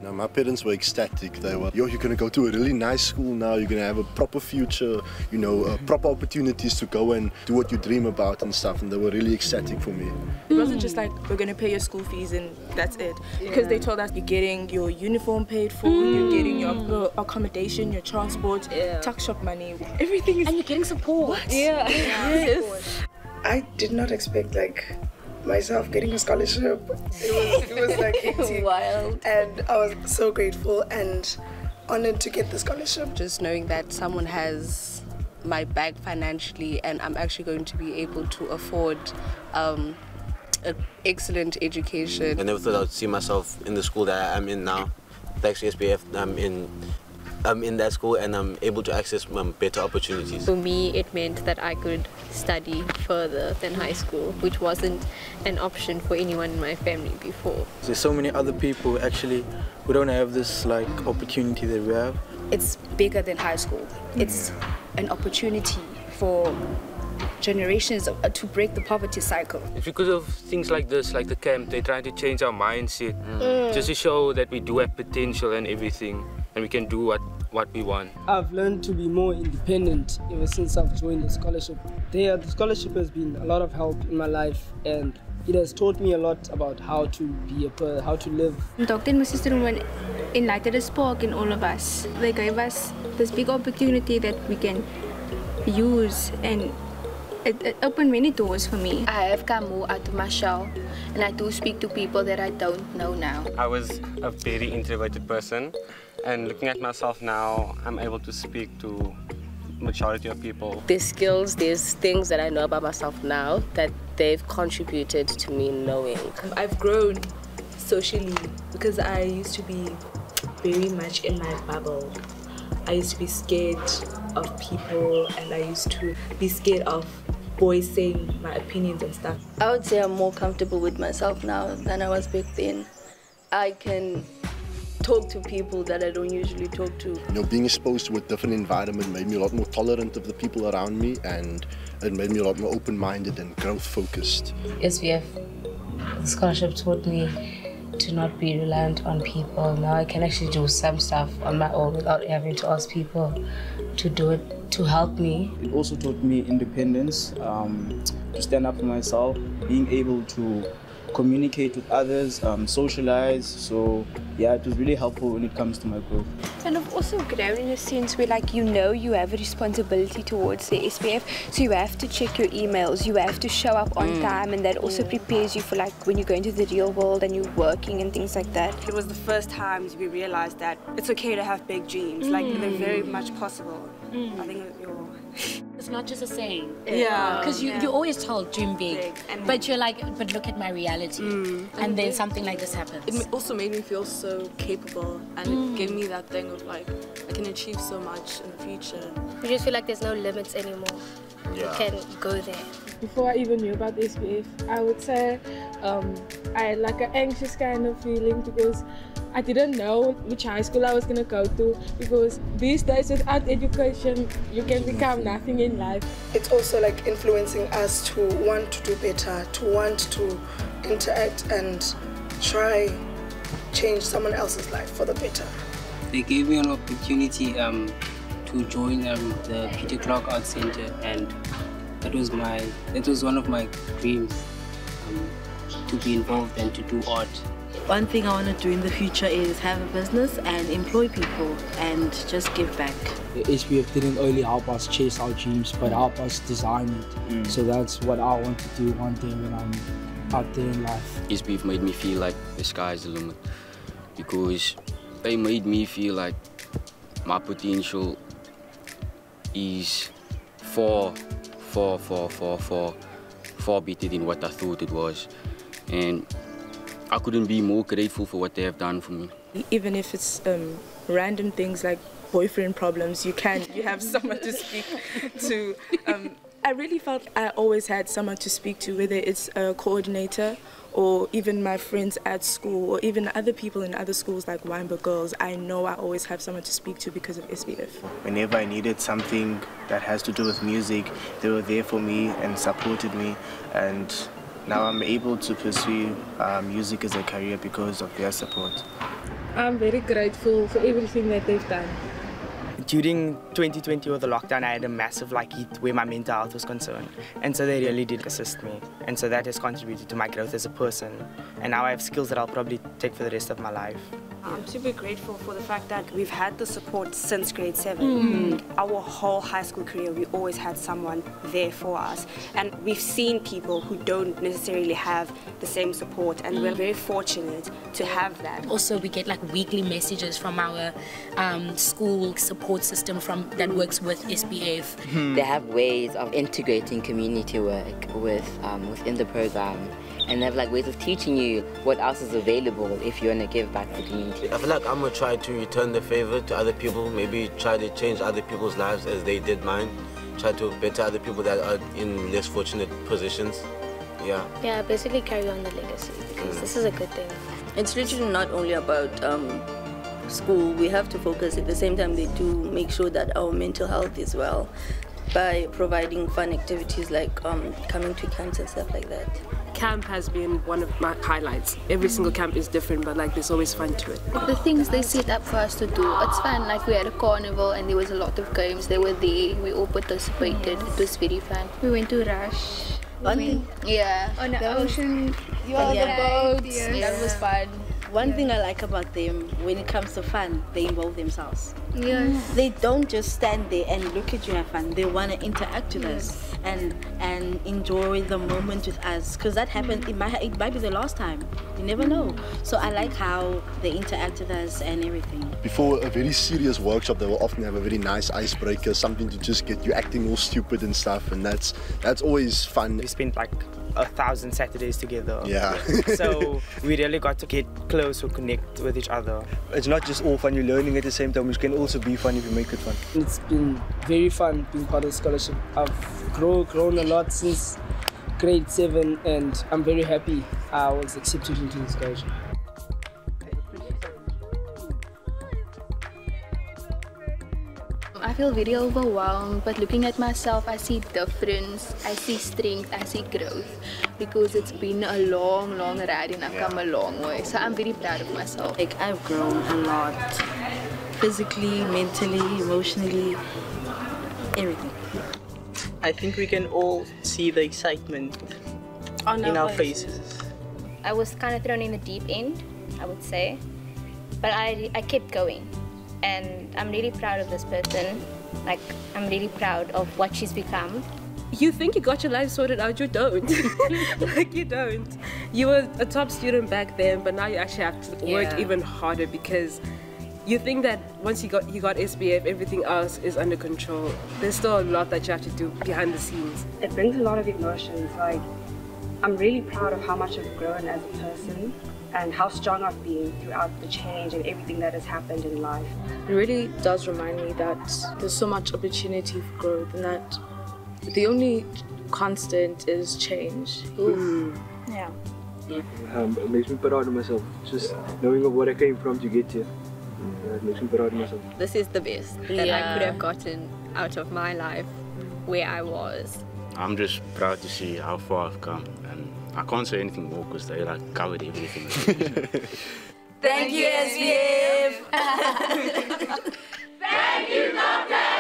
Now, my parents were ecstatic. They were, yo, you're going to go to a really nice school now, you're going to have a proper future, you know, proper opportunities to go and do what you dream about and stuff, and they were really ecstatic for me. It wasn't just like, we're going to pay your school fees and that's it. Because they told us you're getting your uniform paid for, you're getting your accommodation, your transport, tuck shop money, everything is... And you're getting support. What? Yeah. Yes. I did not expect like myself getting a scholarship. It was like hectic. Wild. And I was so grateful and honored to get the scholarship. Just knowing that someone has my back financially and I'm actually going to be able to afford an excellent education. I never thought I would see myself in the school that I'm in now. Thanks to SPF, I'm in that school and I'm able to access better opportunities. For me, it meant that I could study further than high school, which wasn't an option for anyone in my family before. There's so many other people actually who don't have this like opportunity that we have. It's bigger than high school. It's an opportunity for generations to break the poverty cycle. It's because of things like this, like the camp, they're trying to change our mindset, just to show that we do have potential and everything, and we can do what we want. I've learned to be more independent ever since I've joined the scholarship. The scholarship has been a lot of help in my life, and it has taught me a lot about how to be how to live. Dr. and Mrs. Truman enlightened a spark in all of us. They gave us this big opportunity that we can use, and it opened many doors for me. I have come more out of my shell, and I do speak to people that I don't know now. I was a very introverted person, and looking at myself now, I'm able to speak to majority of people. There's skills, there's things that I know about myself now that they've contributed to me knowing. I've grown socially because I used to be very much in my bubble. I used to be scared of people, and I used to be scared of voicing my opinions and stuff. I would say I'm more comfortable with myself now than I was back then. I can talk to people that I don't usually talk to. You know, being exposed to a different environment made me a lot more tolerant of the people around me, and it made me a lot more open-minded and growth-focused. SPF, the scholarship taught me to not be reliant on people. Now I can actually do some stuff on my own without having to ask people to do it, to help me. It also taught me independence, to stand up for myself, being able to communicate with others, socialize. So yeah, it was really helpful when it comes to my growth. And I've also grown in a sense where, like, you know you have a responsibility towards the SPF, so you have to check your emails, you have to show up on time, and that also prepares you for, like, when you go into the real world and you're working and things like that. It was the first times we realized that it's okay to have big dreams, like they're very much possible. I think it's not just a saying. Yeah. Because you're always told dream big, but you're like, but look at my reality. And then something like this happens. It also made me feel so capable, and it gave me that thing of like, I can achieve so much in the future. You just feel like there's no limits anymore. You can go there. Before I even knew about SPF, I would say I had like an anxious kind of feeling because I didn't know which high school I was going to go to, because these days without education you can become nothing in life. It's also like influencing us to want to do better, to want to interact and try change someone else's life for the better. They gave me an opportunity to join the Peter Clark Arts Center, and that was one of my dreams, to be involved and to do art. One thing I want to do in the future is have a business and employ people and just give back. The SPF didn't only help us chase our dreams, but help us design it. So that's what I want to do one day when I'm out there in life. SPF made me feel like the sky's the limit, because they made me feel like my potential is far better than what I thought it was. And I couldn't be more grateful for what they have done for me. Even if it's random things like boyfriend problems, you have someone to speak to. I really felt I always had someone to speak to, whether it's a coordinator or even my friends at school or even other people in other schools like Weinberg Girls. I know I always have someone to speak to because of SPF. Whenever I needed something that has to do with music, they were there for me and supported me, and now I'm able to pursue music as a career because of their support. I'm very grateful for everything that they've done. During 2020 with the lockdown, I had a massive hit where my mental health was concerned, and so they really did assist me, and so that has contributed to my growth as a person, and now I have skills that I'll probably take for the rest of my life. I'm super grateful for the fact that we've had the support since grade 7. Our whole high school career, we always had someone there for us. And we've seen people who don't necessarily have the same support, and we're very fortunate to have that. Also, we get weekly messages from our school support system that works with SPF. They have ways of integrating community work within the program. And they have ways of teaching you what else is available if you want to give back to the community. I feel like I'm going to try to return the favor to other people, maybe try to change other people's lives as they did mine, try to better other people that are in less fortunate positions. Yeah, basically carry on the legacy, because this is a good thing. It's literally not only about school. We have to focus at the same time they do make sure that our mental health is well by providing fun activities like coming to camps and stuff like that. Camp has been one of my highlights. Every single camp is different, but there's always fun to it. The things they set up for us to do, it's fun. We had a carnival and there was a lot of games. They were there. We all participated. It was very fun. We went to Rush. On the ocean. On the boats. Yes. That was fun. One thing I like about them, when it comes to fun, they involve themselves. Yes. They don't just stand there and look at you and have fun. They want to interact with us and enjoy the moment with us. Because that happens, it might be the last time. You never know. So I like how they interact with us and everything. Before a very serious workshop, they will often have a very nice icebreaker, something to just get you acting all stupid and stuff, and that's always fun. We spent 1,000 Saturdays together. Yeah. So we really got to get close or connect with each other. It's not just all fun, you're learning at the same time, which can also be fun if you make it fun. It's been very fun being part of the scholarship. I've grown a lot since grade 7 and I'm very happy I was accepted into the scholarship. I feel very overwhelmed, but looking at myself, I see difference, I see strength, I see growth, because it's been a long ride and I've come a long way. So I'm very proud of myself. I've grown a lot, physically, mentally, emotionally, everything. I think we can all see the excitement in our faces. I was kind of thrown in the deep end, I would say, but I kept going. And I'm really proud of this person. I'm really proud of what she's become. You think you got your life sorted out, you don't. You don't. You were a top student back then, but now you actually have to work even harder, because you think that once you got SPF, everything else is under control. There's still a lot that you have to do behind the scenes. It brings a lot of emotions. I'm really proud of how much I've grown as a person, and how strong I've been throughout the change and everything that has happened in life. It really does remind me that there's so much opportunity for growth, and that the only constant is change. Yeah. It makes me proud of myself, just knowing of what I came from to get here. It makes me proud of myself. This is the best that I could have gotten out of my life where I was. I'm just proud to see how far I've come, and I can't say anything more because they covered everything. Thank you, SPF! Thank you, Doctor!